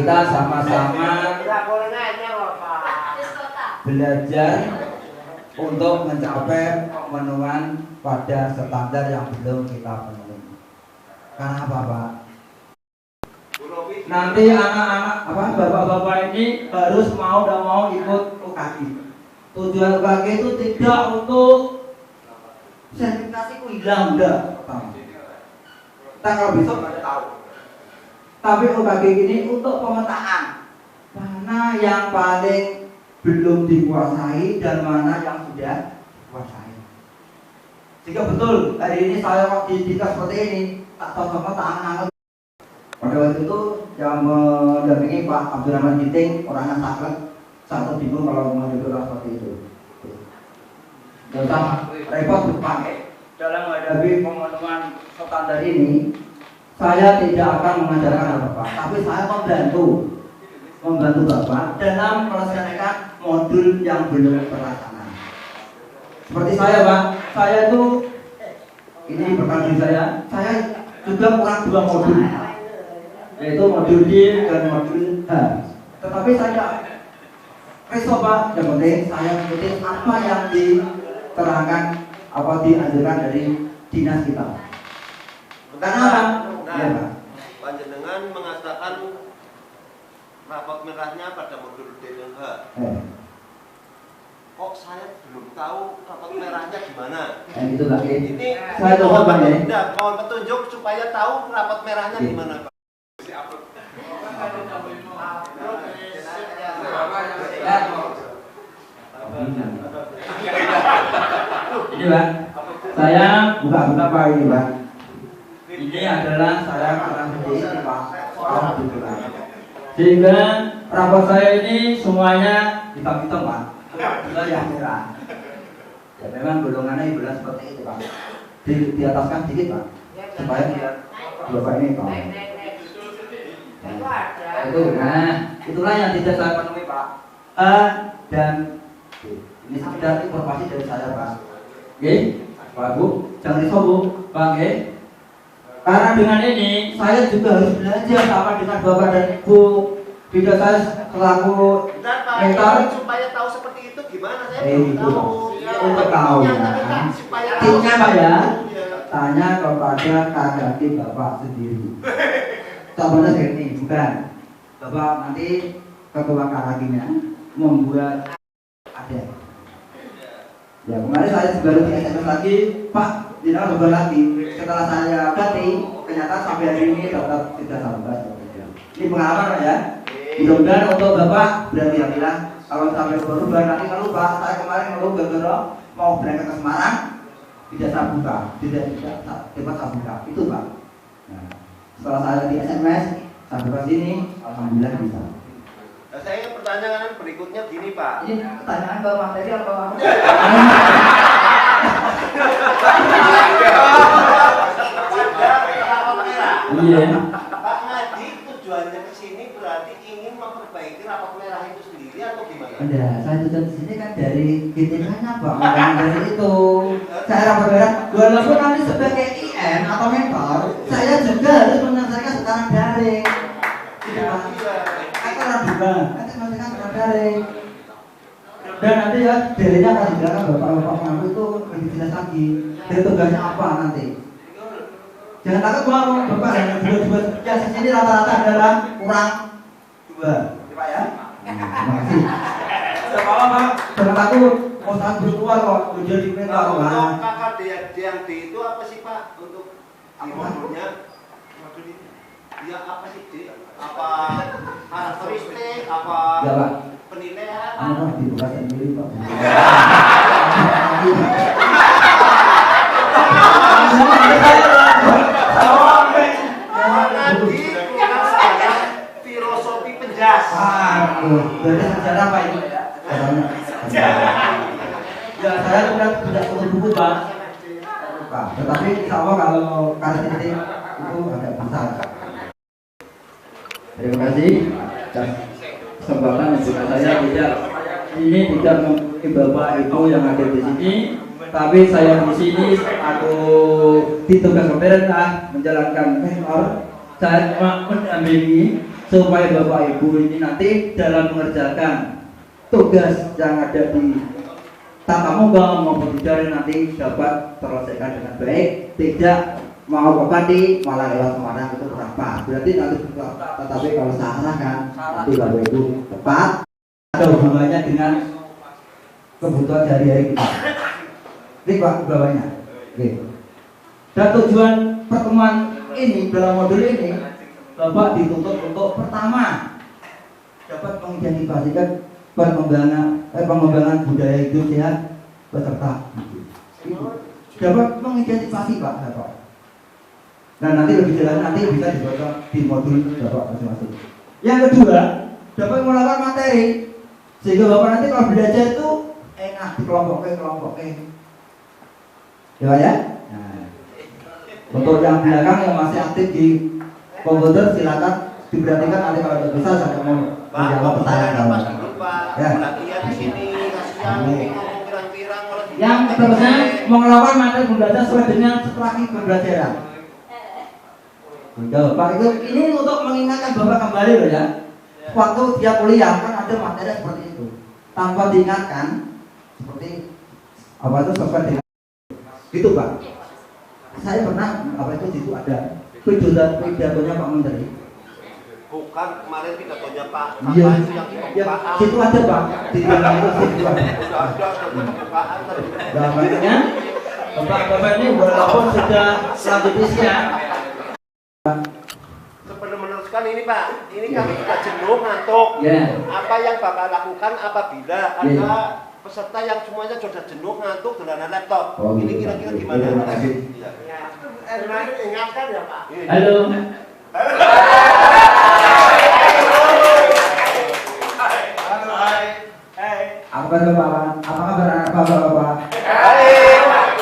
kita sama-sama belajar untuk mencapai pemenuhan pada standar yang belum kita penuhi. Karena apa, Pak? Nanti anak-anak bapak-bapak ini harus mau dan mau ikut UKG. Tujuan UKG itu tidak untuk sertifikasi ku hilang, udah pertama. Kita kalau besok nggak tahu. Tapi UKG ini untuk pemetaan mana yang paling belum dikuasai dan mana yang sudah dikuasai. Jika betul hari ini saya kok dididik seperti ini, tak cocok tak angan. Pada waktu itu yang mendampingi Pak Abdurrahman Giting, orangnya sakit, sangat bingung kalau mau duduk seperti itu. Dan repot dipakai dalam menghadapi pemenuhan standar ini. Saya tidak akan mengajarkan Bapak, tapi saya membantu Bapak dalam melaksanakan modul yang belum terlaksana. Seperti saya, Pak, saya itu ini berkat diri saya juga kurang 2 modul, yaitu modul D dan modul H. Tetapi saya resop, Pak, yang penting saya mengikuti apa yang diterangkan, apa dianjurkan dari dinas kita. Karena ya, Pak, panjenengan mengatakan rapot merahnya pada modul D dan H. Kok saya belum tahu rapot merahnya gimana? Itu Pak. Ini saya coba, Pak, ya. Mohon petunjuk supaya tahu rapot merahnya gimana, Pak. Ini, Pak, saya buka-buka Pak ini, Pak. Ini adalah saya karena menjadi Pak soal kebetulan. Sehingga rapor saya ini semuanya hitam-hitam, Pak. Sudah yang merah. Ya memang golongannya bulan seperti itu, Pak. Di ataskan sedikit, Pak, supaya tidak Bapak ini tahu. Itu, nah, itulah yang tidak saya penuhi, Pak. Dan ini sekedar informasi dari saya, Pak. Oke, Pak, Bu, jangan risau, Bu, Pak. Oke. Karena dengan ini saya juga harus belajar sama dengan Bapak dan Ibu. Tidak saya selaku mentor supaya tahu seperti itu gimana saya belum itu tahu. untuk tahu ya. Tipsnya Pak ya, tanya kepada kakak Bapak sendiri. Contohnya seperti ini, bukan Bapak nanti ketua kakaknya membuat ada. Ya kemarin saya baru di SMS lagi, Pak, tidak berubah lagi. Setelah saya ganti, ternyata sampai hari ini tetap tidak sampai. Ini pengalaman, Pak, ya. Mudah-mudahan untuk Bapak berhati-hatilah kalau sampai berubah nanti kalau Pak, saya kemarin gara-gara mau berangkat ke Semarang tidak saya buka, tidak dapat saya buka. Itu, Pak. Nah, setelah saya di SMS sampai ke sini, alhamdulillah bisa. Nah, saya pertanyaan berikutnya gini, Pak. Ini pertanyaan ke materi atau apa? Iya. Pak Ngadi tujuannya ke sini berarti ingin memperbaiki rapot merah itu sendiri atau gimana? Ada, saya tujuan di sini kan dari gitingannya, Pak, bukan dari itu. Saya rapot merah, walaupun nanti sebagai IM atau mentor, saya juga harus menyelesaikan secara daring. Tidak, Pak. Itu juga, nanti menyelesaikan secara daring. Dan nanti ya, darinya akan dijelaskan Bapak-bapak pengampu itu lebih jelas lagi. Dari tugasnya apa nanti. Jangan takut kalau Bapak hanya buat ya di sini rata-rata adalah kurang 2, Pak ya. Terima kasih. Kalau Pak, jangan takut. Mau saat keluar kok tujuan di mentor. Untuk KKD yang D itu apa sih, Pak? Untuk di modulnya? Modul itu. Ya apa sih D? Apa karakteristik? Apa Ya, Pak. Penilaian? Anu dibuka sendiri, Pak. Filosofi penjas. Berarti sejarah Pak itu ya? Ya, saya tidak tutup buku, Pak. Tetapi insya Allah kalau karakteristik itu agak besar. Terima kasih. Dan kesempatan juga saya tidak mengikuti Bapak Ibu yang ada di sini, tapi saya di sini aku ditugas pemerintah menjalankan mentor. Saya mendampingi supaya Bapak Ibu ini nanti dalam mengerjakan tugas yang ada di tatap muka maupun daring nanti dapat terselesaikan dengan baik, tidak mau kembali malah lewat Semarang itu berapa? Berarti nanti tetapi kalau salah kan nanti Bapak Ibu tepat ada hubungannya dengan kebutuhan sehari-hari kita. Ini Pak bawahnya. Oke. Dan tujuan pertemuan ini dalam modul ini Bapak dituntut untuk pertama dapat mengidentifikasikan pengembangan budaya hidup sehat peserta. Dapat mengidentifikasi Pak. Nah nanti lebih jelas nanti bisa dibaca di modul Bapak masing-masing. Yang kedua dapat melakukan materi sehingga Bapak nanti kalau belajar itu enak dikelompokkan. Ya. Nah, untuk yang belakang yang masih aktif di komputer silakan diperhatikan nanti kalau tidak bisa saya mau menjawab pertanyaan kamu. Ya. Yang seterusnya mengelola materi pembelajaran sesuai dengan strategi pembelajaran. Pak itu ini untuk mengingatkan Bapak kembali loh ya. Waktu dia kuliah kan ada materi seperti itu. Tanpa diingatkan seperti apa itu sesuai dengan itu Pak. Saya pernah apa itu situ ada pidatonya Pak Menteri. Bukan kemarin pidatonya Pak. Iya. Itu yang Ya, situ ada Pak. Di dalam itu situ ada. Pembukaan tadi. Nah, makanya Bapak ini walaupun sudah selanjut usia. Sebelum meneruskan ini Pak, ini kami sudah jenuh ngantuk. Ya. Apa yang bakal lakukan apabila ada peserta yang semuanya sudah jenuh ngantuk dolanan laptop? Oh, ini gitu, kira-kira Pak. gimana? Terima kasih. Ingatkan ya Pak. Halo. Apa kabar Bapak? Apa kabar Bapak?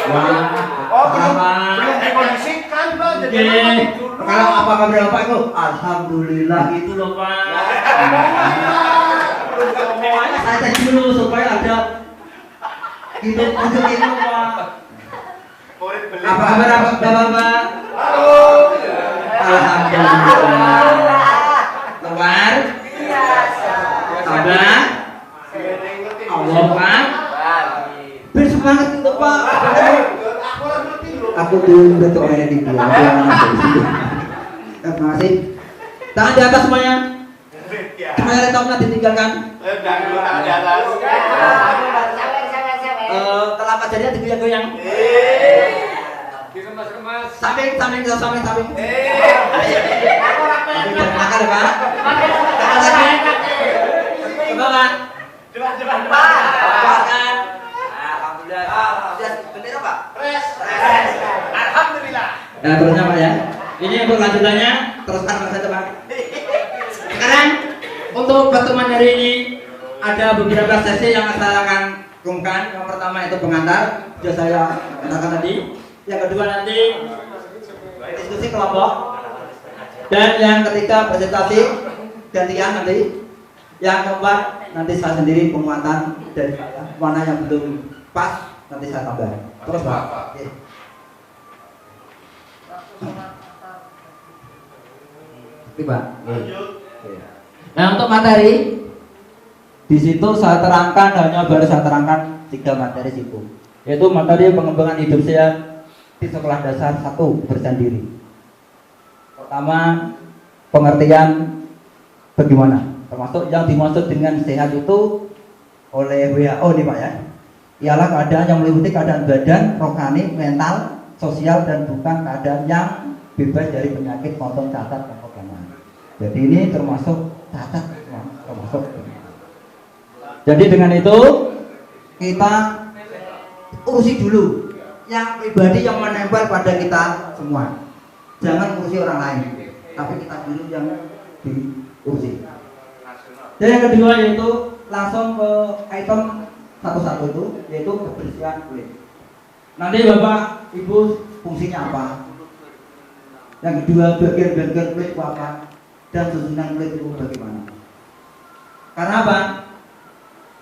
Wah. Oh, belum dikondisikan Pak. Jadi Kalau apa kabar Bapak itu? Alhamdulillah gitu loh Pak. Semuanya saya cek dulu supaya ada gitu untuk itu Pak. Apa kabar Bapak? Alhamdulillah. Keluar. Tambah. Allah Pak. Bersemangat itu Pak. Aku dulu betul orang di dia. Terima kasih. Tangan di atas semuanya. Semuanya laptopnya ditinggalkan. Telapak jarinya digoyang-goyang. Samping. Makan Pak. Coba Pak. Makan. Alhamdulillah. Bendera Pak. Alhamdulillah. Nah terusnya Pak ya. Ini untuk lanjutannya teruskan saja Pak. Sekarang untuk pertemuan hari ini ada beberapa sesi yang saya akan lakukan. Yang pertama itu pengantar, sudah saya katakan tadi. Yang kedua nanti diskusi kelompok. Dan yang ketiga presentasi gantian nanti. Yang keempat nanti saya sendiri penguatan dari saya. Mana yang belum pas nanti saya tambah. Terus Pak. Oke. Pak. Nah untuk materi di situ saya terangkan baru saya terangkan 3 materi situ, yaitu materi pengembangan hidup sehat di sekolah dasar 1 kebersihan diri. Pertama pengertian bagaimana, termasuk yang dimaksud dengan sehat itu oleh WHO nih Pak ya, ialah keadaan yang meliputi keadaan badan, rohani, mental, sosial dan bukan keadaan yang bebas dari penyakit maupun cacat dan kelemahan. Jadi ini termasuk cacat, termasuk. Jadi dengan itu kita urusi dulu yang pribadi yang menempel pada kita semua. Jangan urusi orang lain, tapi kita dulu yang diurusi. Dan yang kedua yaitu langsung ke item satu-satu itu, yaitu kebersihan kulit. Nanti Bapak Ibu fungsinya apa? Yang kedua bagian-bagian kulit itu apa? Dan susunan kulit itu bagaimana? Karena apa?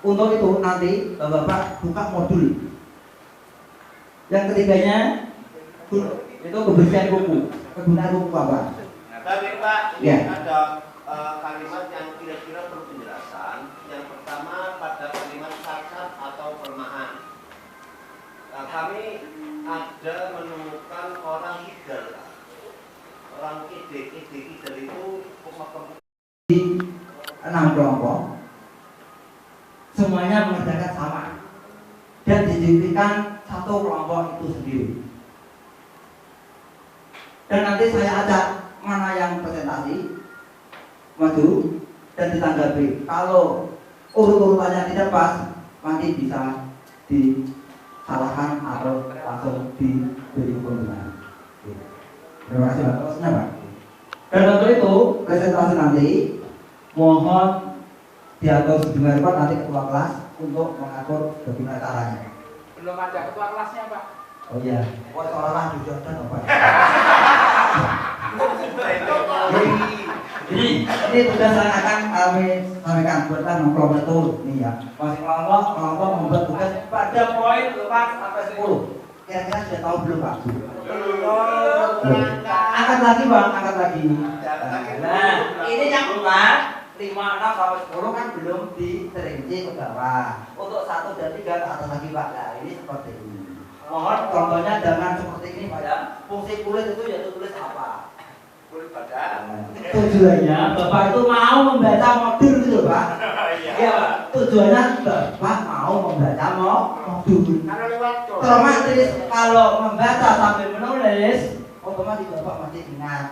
Untuk itu nanti Bapak buka modul. Yang ketiganya itu kebersihan kuku. Kegunaan kuku apa? Tadi Pak, Ya. ada kalimat yang kira-kira perlu penjelasan. Yang pertama pada kalimat cacat atau pelemahan. Kami ada menemukan orang kidal. Orang kidal itu di 6 kelompok, semuanya mengerjakan sama dan dijadikan satu kelompok itu sendiri. Dan nanti saya ajak mana yang presentasi maju dan ditanggapi. Kalau urut-urutannya tidak pas, nanti bisa disalahkan atau langsung diberi hukuman. Terima kasih Pak. Dan untuk itu presentasi nanti mohon diatur sejumlah rekod nanti ketua kelas untuk mengatur bagaimana caranya. Belum ada ketua kelasnya Pak. Oh iya, seolah-olah dijodoh dong Pak. Jadi ini tugas yang akan kami sampaikan buat kelompok itu nih ya. Masing kelompok membuat tugas pada poin 4 sampai 10. Kira-kira sudah tahu belum Pak? Angkat lagi Bang, angkat lagi. Nah, ini yang keluar 5, 6 sampai 10 kan belum diterinci ke bawah. Untuk 1 dan 3 ke atas lagi Pak. Nah, ini seperti ini. Mohon contohnya jangan seperti ini Pak ya. Fungsi kulit itu yaitu tulis apa? kulit badan. Tujuannya Bapak itu mau membaca modul gitu Pak. Iya Pak. Tujuannya Bapak mau membaca modul. Otomatis kalau membaca sambil menulis, otomatis Bapak masih ingat.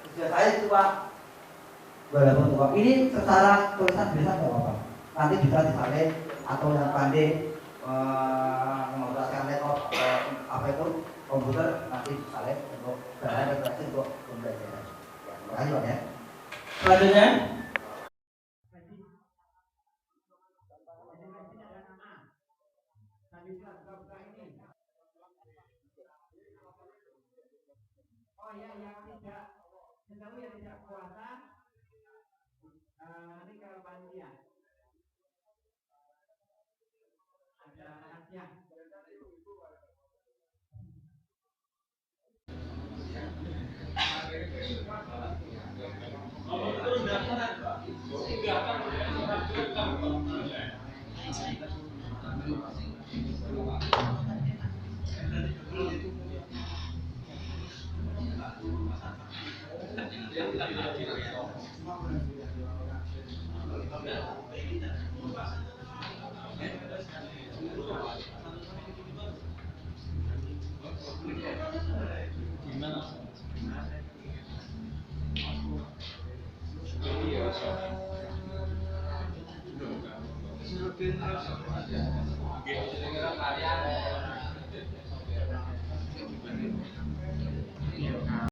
Tujuan saya itu Pak. Walaupun Bapak ini secara tulisan biasa nggak apa-apa. Nanti bisa disalin atau yang pandai mengoperasikan laptop apa itu komputer nanti disalin untuk bahan referensi untuk pembelajaran. Terima kasih Pak ya. Selanjutnya. Oh ya, yang tidak sejauh yang tidak puasa nanti kalau panitia ada hadiah.